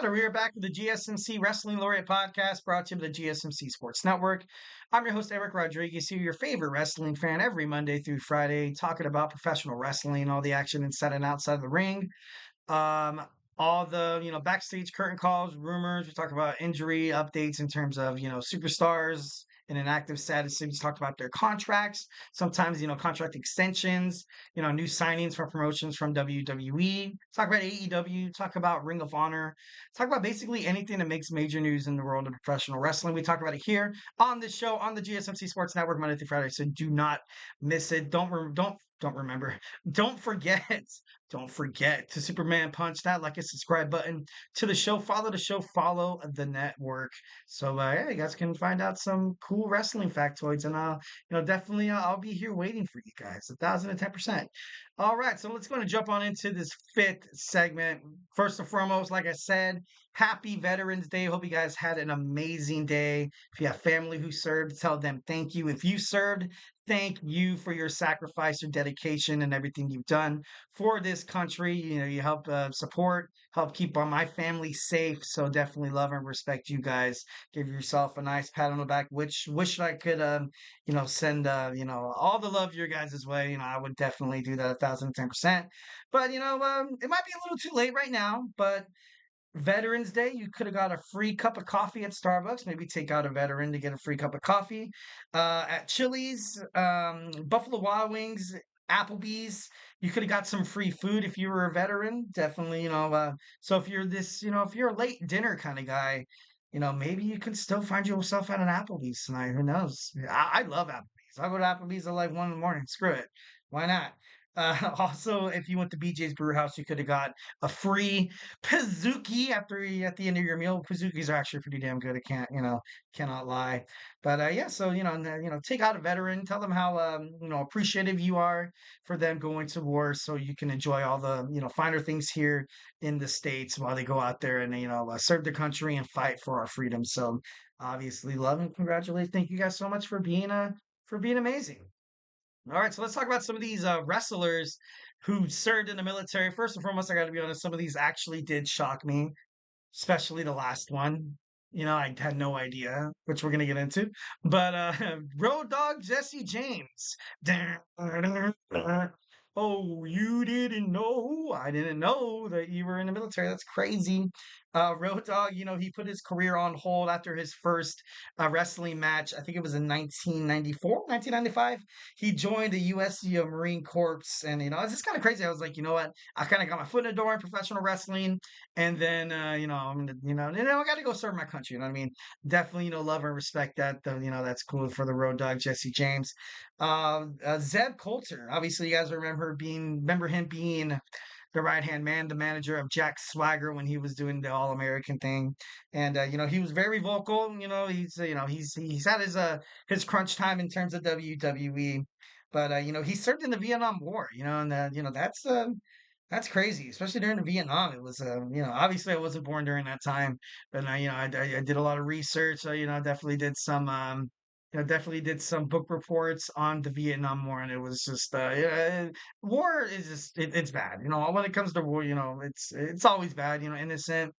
right, we are back with the GSMC Wrestling Laureate podcast brought to you by the GSMC Sports Network. I'm your host, Eric Rodriguez, here, your favorite wrestling fan every Monday through Friday, talking about professional wrestling, all the action inside and outside of the ring. Um, all the backstage curtain calls, rumors. We talk about injury updates in terms of superstars in an active status. We talk about their contracts, sometimes contract extensions, new signings for promotions from WWE. Talk about AEW. Talk about Ring of Honor. Talk about basically anything that makes major news in the world of professional wrestling. We talk about it here on this show on the GSMC Sports Network Monday through Friday. So do not miss it. Don't remember. Don't forget. Don't forget to Superman punch that like and subscribe button to the show. Follow the show. Follow the network. So yeah, you guys can find out some cool wrestling factoids, and definitely I'll be here waiting for you guys. 1,010%. All right, so let's go and jump on into this fifth segment. First and foremost, like I said, happy Veterans Day. Hope you guys had an amazing day. If you have family who served, tell them thank you. If you served, thank you for your sacrifice, your dedication, and everything you've done for this country. You help support, help keep my family safe. So definitely love and respect you guys. Give yourself a nice pat on the back. Which wish I could, send, all the love your guys' way. I would definitely do that 1,010%. But it might be a little too late right now. But Veterans Day, you could have got a free cup of coffee at Starbucks. Maybe take out a veteran to get a free cup of coffee. At Chili's, Buffalo Wild Wings, Applebee's, you could have got some free food if you were a veteran. Definitely, so if you're if you're a late dinner kind of guy, maybe you could still find yourself at an Applebee's tonight. Who knows? I love Applebee's. I'll go to Applebee's at like 1 in the morning. Screw it. Why not? Also, if you went to BJ's Brew House, you could have got a free Pizookie at the end of your meal. Pizookies are actually pretty damn good. I cannot lie. But yeah, so take out a veteran, tell them how appreciative you are for them going to war, so you can enjoy all the finer things here in the States while they go out there and serve the country and fight for our freedom. So obviously, love and congratulate. Thank you guys so much for being amazing. All right, so let's talk about some of these wrestlers who served in the military. First and foremost, I got to be honest, some of these actually did shock me, especially the last one. I had no idea, which we're gonna get into. But Road Dog Jesse James. Oh, you didn't know? I didn't know that you were in the military. That's crazy. Road Dog, he put his career on hold after his first wrestling match. I think it was in 1994, 1995. He joined the U.S. Marine Corps, and it's just kind of crazy. I was like, you know what? I kind of got my foot in the door in professional wrestling, and then I'm gonna, I got to go serve my country. You know what I mean? Definitely, love and respect that. Though, that's cool for the Road Dog Jesse James. Zeb Coulter. Obviously, you guys remember him being the right hand man, the manager of Jack Swagger when he was doing the All American thing, and he was very vocal. He's had his crunch time in terms of WWE, but he served in the Vietnam War. And that's crazy, especially during the Vietnam. It was obviously I wasn't born during that time, but I did a lot of research. So definitely did some definitely did some book reports on the Vietnam War, and it was just war is just it's bad. When it comes to war, it's always bad. Innocent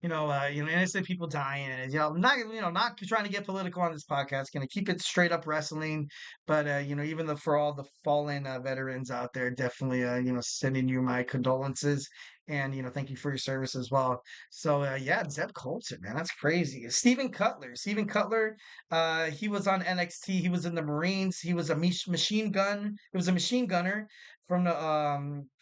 innocent people dying, and not trying to get political on this podcast. Gonna keep it straight up wrestling, but even for all the fallen veterans out there, definitely sending you my condolences, and thank you for your service as well. So yeah, Zeb Colton, man, that's crazy. Stephen Cutler, he was on NXT. He was in the Marines. He was a machine gun. He was a machine gunner from the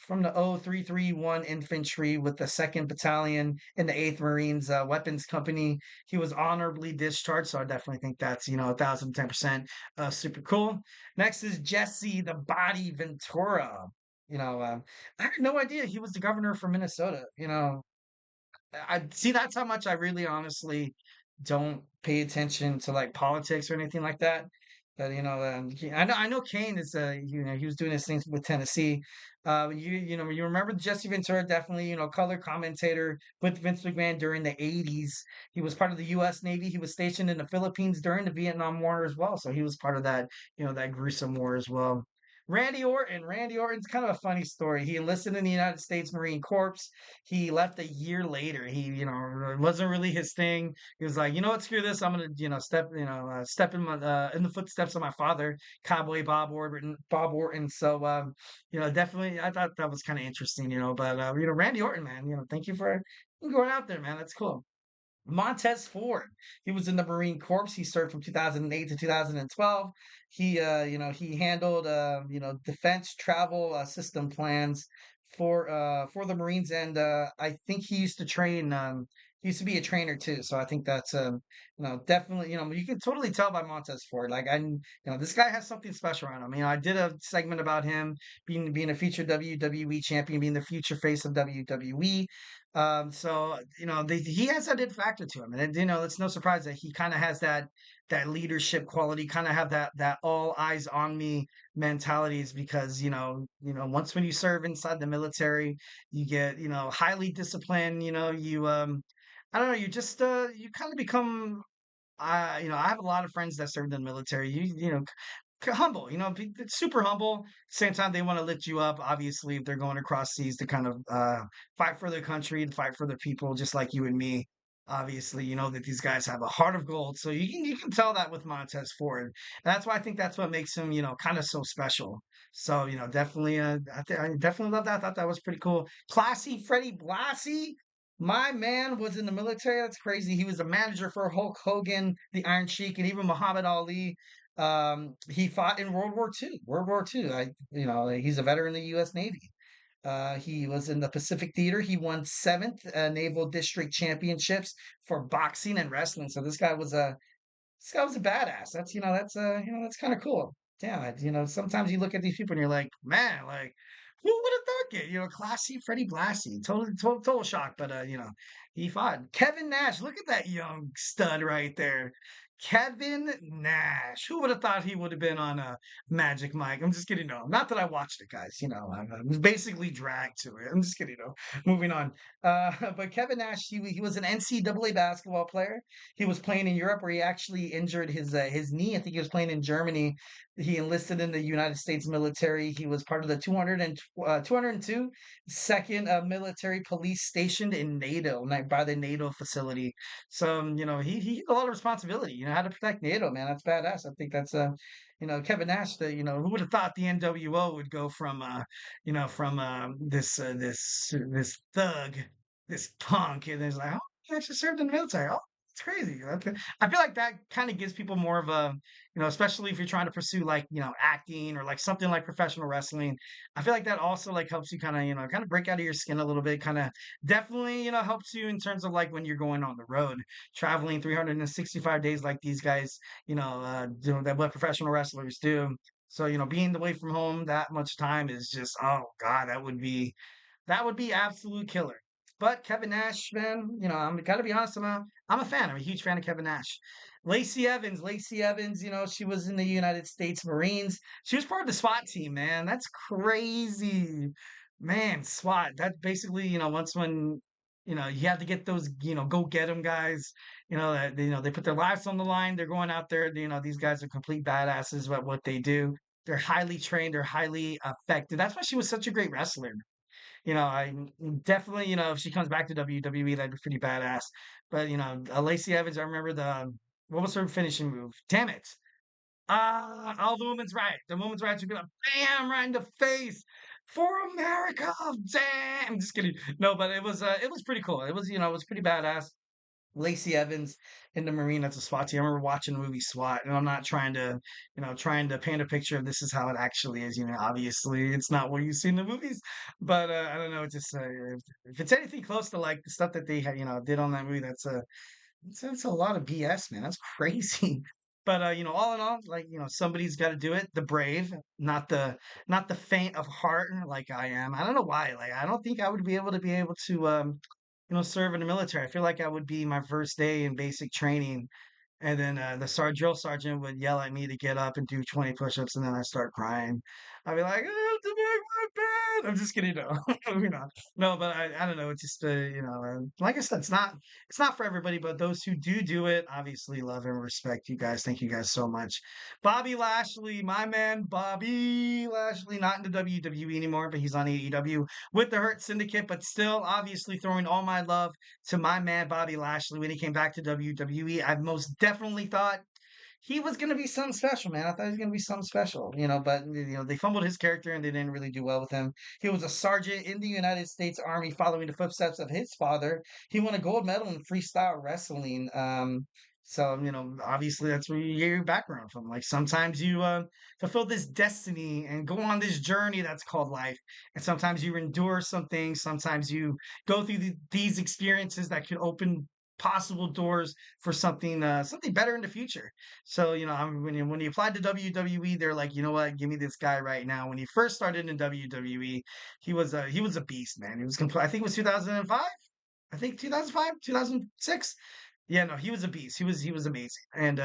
0331 Infantry with the 2nd Battalion in the 8th Marines Weapons Company. He was honorably discharged, so I definitely think that's 1,010% super cool. Next is Jesse the Body Ventura. I had no idea he was the governor from Minnesota. I see that's how much I really honestly don't pay attention to like politics or anything like that. But I know Kane is he was doing his things with Tennessee. You remember Jesse Ventura, definitely color commentator with Vince McMahon during the 80s. He was part of the U.S. Navy. He was stationed in the Philippines during the Vietnam War as well. So he was part of that that gruesome war as well. Randy Orton's kind of a funny story. He enlisted in the United States Marine Corps. He left a year later. It wasn't really his thing. He was like, you know what, screw this. I'm gonna, step in the footsteps of my father, Cowboy Bob Orton. So, definitely, I thought that was kind of interesting. But Randy Orton, man, thank you for going out there, man. That's cool. Montez Ford. He was in the Marine Corps. He served from 2008 to 2012. He handled, defense travel system plans for the Marines, and I think he used to train. He used to be a trainer too. So I think that's, definitely, you can totally tell by Montez Ford. Like this guy has something special around him. I did a segment about him being a future WWE champion, being the future face of WWE. He has that it factor to him, and it's no surprise that he kind of has that leadership quality, kind of have that all eyes on me mentalities because once when you serve inside the military, you get highly disciplined. I don't know, you kind of become. I have a lot of friends that served in the military. Humble, super humble. Same time, they want to lift you up. Obviously, if they're going across seas to kind of fight for their country and fight for their people, just like you and me. Obviously, you know that these guys have a heart of gold. So you can tell that with Montez Ford. And that's why I think that's what makes him, kind of so special. So, definitely, I definitely love that. I thought that was pretty cool. Classy Freddie Blassie. My man was in the military. That's crazy. He was a manager for Hulk Hogan, the Iron Sheik, and even Muhammad Ali. He fought in World War II. World War II. He's a veteran of the U.S. Navy. He was in the Pacific Theater. He won seventh Naval District Championships for boxing and wrestling. So this guy was a badass. That's kind of cool. Yeah, sometimes you look at these people and you're like, man, like, who would have thought it? Classy Freddie Blassie, total shock. But he fought Kevin Nash. Look at that young stud right there. Kevin Nash. Who would have thought he would have been on a Magic Mike? I'm just kidding. No, not that I watched it, guys. I was basically dragged to it. I'm just kidding. No, moving on. But Kevin Nash, he was an NCAA basketball player. He was playing in Europe where he actually injured his knee. I think he was playing in Germany. He enlisted in the United States military. He was part of the 202 second military police stationed in NATO, like by the NATO facility. So he had a lot of responsibility. How to protect NATO, man. That's badass. I think that's Kevin Nash. Who would have thought the NWO would go from this thug, this punk, and there's like, oh, he actually served in the military. Oh, it's crazy. I feel like that kind of gives people more of a, especially if you're trying to pursue like, acting or like something like professional wrestling. I feel like that also like helps you kind of, kind of break out of your skin a little bit, kind of definitely, helps you in terms of like when you're going on the road, traveling 365 days like these guys, doing that, what professional wrestlers do. So, being away from home that much time is just, oh God, that would be absolute killer. But Kevin Nash, man, I'm gotta be honest, I'm a fan. I'm a huge fan of Kevin Nash. Lacey Evans, she was in the United States Marines. She was part of the SWAT team, man. That's crazy. Man, SWAT. That basically, once when you have to get those, go get them guys, that they put their lives on the line. They're going out there, these guys are complete badasses at what they do. They're highly trained, they're highly effective. That's why she was such a great wrestler. I definitely, if she comes back to WWE, that'd be pretty badass. But Lacey Evans, I remember what was her finishing move? Damn it! Oh, the woman's right. The woman's right. She's gonna bam right in the face for America. Damn. I'm just kidding. No, but it was pretty cool. It was pretty badass. Lacey Evans in the Marine as a SWAT team. I remember watching the movie SWAT, and I'm not trying to paint a picture of this is how it actually is. Obviously it's not what you see in the movies, but I don't know. It's just if it's anything close to like the stuff that they had, did on that movie, that's a lot of BS, man. That's crazy. But all in all, like somebody's got to do it. The brave, not the faint of heart, like I am. I don't know why. Like I don't think I would be able to serve in the military. I feel like I would be my first day in basic training, and then the drill sergeant would yell at me to get up and do 20 push-ups, and then I start crying. I'd be like, I have to make my I'm just kidding. No, no, but I don't know. It's just like I said, it's not for everybody. But those who do it, obviously love and respect you guys. Thank you guys so much. Bobby Lashley, my man, Bobby Lashley, not in the WWE anymore, but he's on AEW with the Hurt Syndicate. But still, obviously throwing all my love to my man Bobby Lashley when he came back to WWE. I most definitely thought he was going to be something special, man. I thought he was going to be something special, but they fumbled his character and they didn't really do well with him. He was a sergeant in the United States Army, following the footsteps of his father. He won a gold medal in freestyle wrestling. So obviously that's where you get your background from. Like sometimes you fulfill this destiny and go on this journey that's called life, and sometimes you endure some things. Sometimes you go through these experiences that could open possible doors for something better in the future. So when he applied to WWE, they're like, you know what, give me this guy right now. When he first started in WWE, he was a beast, man. He was complete. I think it was 2005. I think 2005, 2006. Yeah, no, he was a beast. He was amazing, and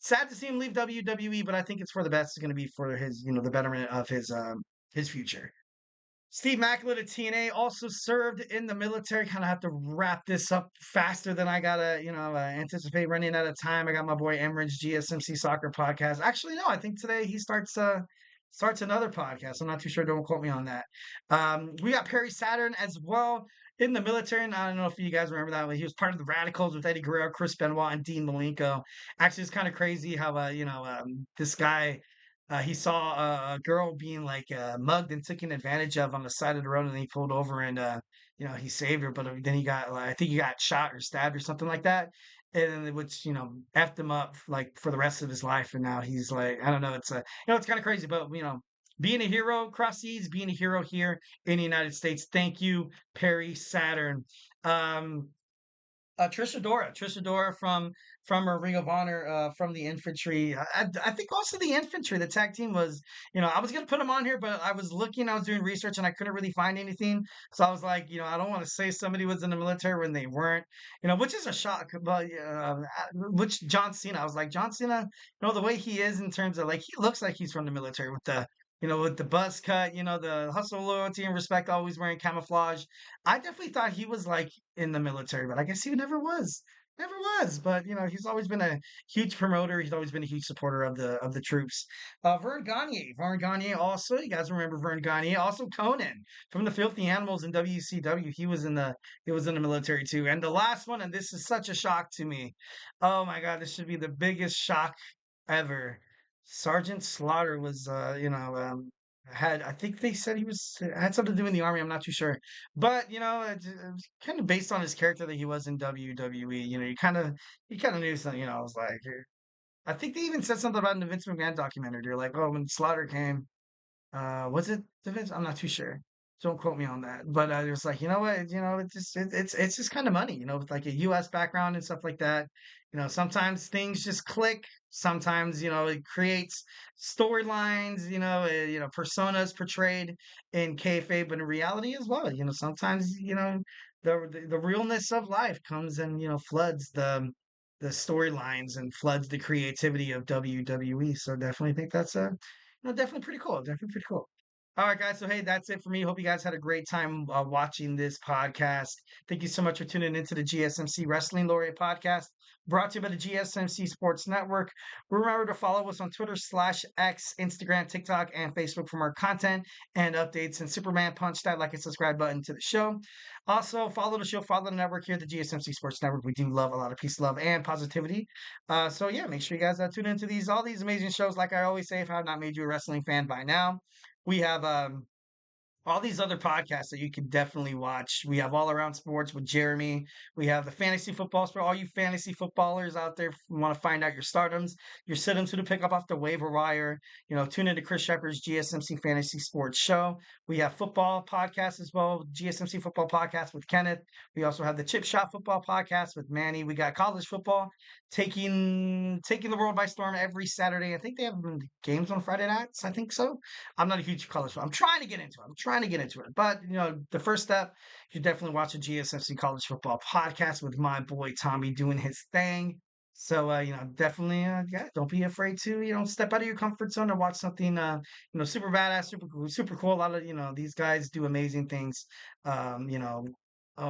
sad to see him leave WWE, but I think it's for the best. It's going to be for his the betterment of his future. Steve Macklin at TNA also served in the military. Kind of have to wrap this up faster than I gotta, anticipate running out of time. I got my boy Emridge GSMC Soccer Podcast. Actually, no, I think today he starts another podcast. I'm not too sure. Don't quote me on that. We got Perry Saturn as well in the military. And I don't know if you guys remember that, but he was part of the Radicals with Eddie Guerrero, Chris Benoit, and Dean Malenko. Actually, it's kind of crazy how this guy he saw a girl being like mugged and taken advantage of on the side of the road, and he pulled over and he saved her. But then he got I think he got shot or stabbed or something like that, and then which effed him up like for the rest of his life. And now he's like, I don't know, it's kind of crazy, but being a hero across seas, being a hero here in the United States. Thank you, Perry Saturn. Um, Trish Adora from her Ring of Honor, from the infantry. I think also the infantry, the tag team was, I was gonna put them on here, but I was looking, I was doing research, and I couldn't really find anything. So I was like, I don't want to say somebody was in the military when they weren't, which is a shock. But which John Cena, I was like, John Cena, the way he is in terms of like he looks like he's from the military with the buzz cut, the hustle, loyalty, and respect, always wearing camouflage. I definitely thought he was like in the military, but I guess he never was. Never was. But he's always been a huge promoter. He's always been a huge supporter of the troops. Vern Gagne. Vern Gagne also, you guys remember Vern Gagne. Also Conan from the Filthy Animals in WCW. He was in the military too. And the last one, and this is such a shock to me. Oh my god, this should be the biggest shock ever. Sergeant Slaughter was had I think they said he had something to do in the army. I'm not too sure, but it's kind of based on his character that he was in WWE. You kind of knew something. I was like, I think they even said something about in the Vince McMahon documentary. They're like, oh, when Slaughter came, was it the Vince? I'm not too sure. Don't quote me on that. But I was like, you know what? It's just kind of money. With like a U.S. background and stuff like that. Sometimes things just click. Sometimes it creates storylines. Personas portrayed in kayfabe, but in reality as well. Sometimes the realness of life comes and floods the storylines and floods the creativity of WWE. So definitely think that's definitely pretty cool. Definitely pretty cool. All right, guys. So, hey, that's it for me. Hope you guys had a great time watching this podcast. Thank you so much for tuning into the GSMC Wrestling Laureate podcast, brought to you by the GSMC Sports Network. Remember to follow us on Twitter/X, Instagram, TikTok, and Facebook for more content and updates. And Superman punch that like and subscribe button to the show. Also, follow the show, follow the network here at the GSMC Sports Network. We do love a lot of peace, love, and positivity. So, yeah, make sure you guys tune into all these amazing shows. Like I always say, if I have not made you a wrestling fan by now, we have all these other podcasts that you can definitely watch. We have All Around Sports with Jeremy. We have the Fantasy Footballs for all you fantasy footballers out there who want to find out your stardoms, your sit-ins, who to pick up off the waiver wire. Tune into Chris Shepard's GSMC Fantasy Sports Show. We have football podcasts as well, GSMC Football Podcast with Kenneth. We also have the Chip Shot Football Podcast with Manny. We got college football taking the world by storm every Saturday. I think they have games on Friday nights. I think so. I'm not a huge college fan. I'm trying to get into it. But the first step, you should definitely watch a GSFC College Football Podcast with my boy Tommy doing his thing. So, definitely, yeah, don't be afraid to, step out of your comfort zone and watch something, super badass, super cool. A lot of, these guys do amazing things. Um, you know,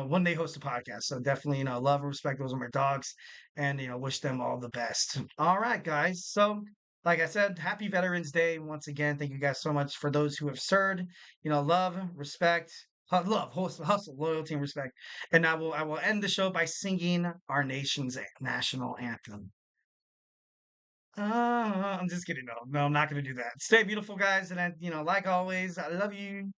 when they host a podcast. So definitely, love and respect. Those are my dogs, and wish them all the best. All right, guys. So, like I said, happy Veterans Day once again. Thank you guys so much for those who have served. Love, respect, love, hustle, loyalty, and respect. And I will end the show by singing our nation's national anthem. I'm just kidding. No, I'm not going to do that. Stay beautiful, guys. And like always, I love you.